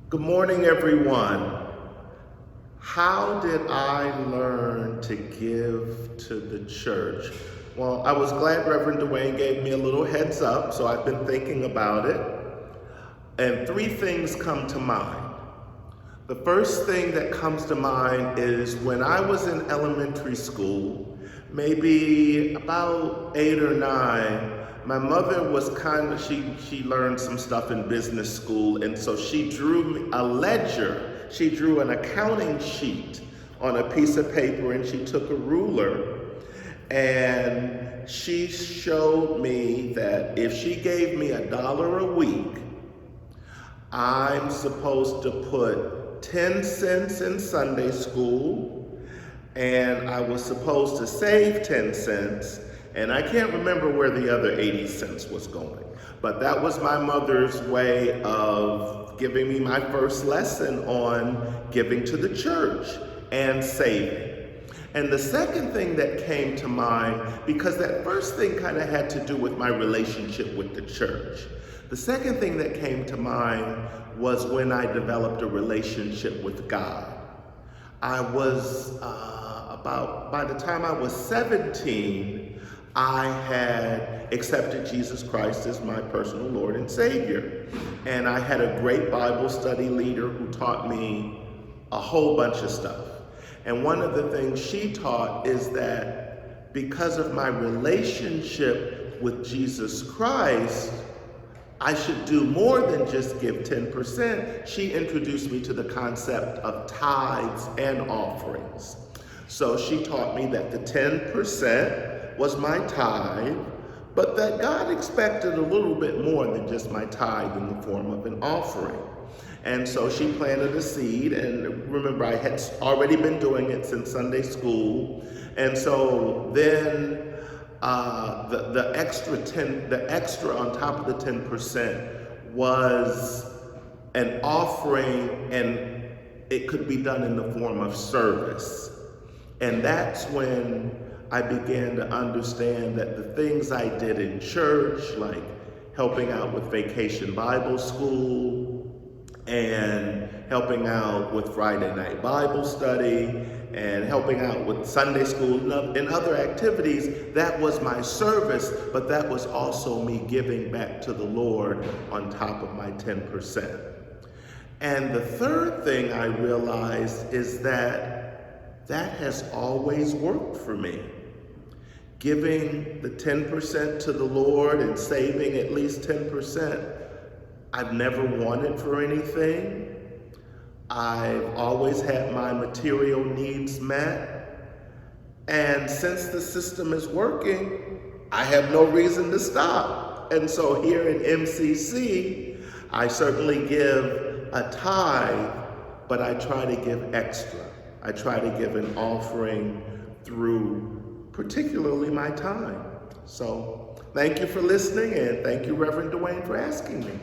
Good morning, everyone. How did I learn to give to the church? Well, I was glad Reverend Dwayne gave me a little heads up, so I've been thinking about it. And three things come to mind. The first thing that comes to mind is when I was in elementary school, maybe about 8 or 9, my mother was she learned some stuff in business school, and so she drew me a ledger. She drew an accounting sheet on a piece of paper, and she took a ruler, and she showed me that if she gave me $1 a week, I'm supposed to put 10 cents in Sunday school, and I was supposed to save 10 cents, and I can't remember where the other 80 cents was going. But that was my mother's way of giving me my first lesson on giving to the church and saving. And the second thing that came to mind, because that first thing kind of had to do with my relationship with the church. The second thing that came to mind was when I developed a relationship with God. I was by the time I was 17, I had accepted Jesus Christ as my personal Lord and Savior. And I had a great Bible study leader who taught me a whole bunch of stuff. And one of the things she taught is that because of my relationship with Jesus Christ, I should do more than just give 10%. She introduced me to the concept of tithes and offerings. So she taught me that the 10% was my tithe, but that God expected a little bit more than just my tithe in the form of an offering. And so she planted a seed, and remember, I had already been doing it since Sunday school. And so then the extra on top of the 10% was an offering, and it could be done in the form of service. And that's when I began to understand that the things I did in church, like helping out with Vacation Bible School and helping out with Friday night Bible study and helping out with Sunday school and other activities, that was my service, but that was also me giving back to the Lord on top of my 10%. And the third thing I realized is that has always worked for me. Giving the 10% to the Lord and saving at least 10%, I've never wanted for anything. I've always had my material needs met. And since the system is working, I have no reason to stop. And so here in MCC, I certainly give a tithe, but I try to give extra. I try to give an offering through particularly my time. So thank you for listening, and thank you, Reverend Dwayne, for asking me.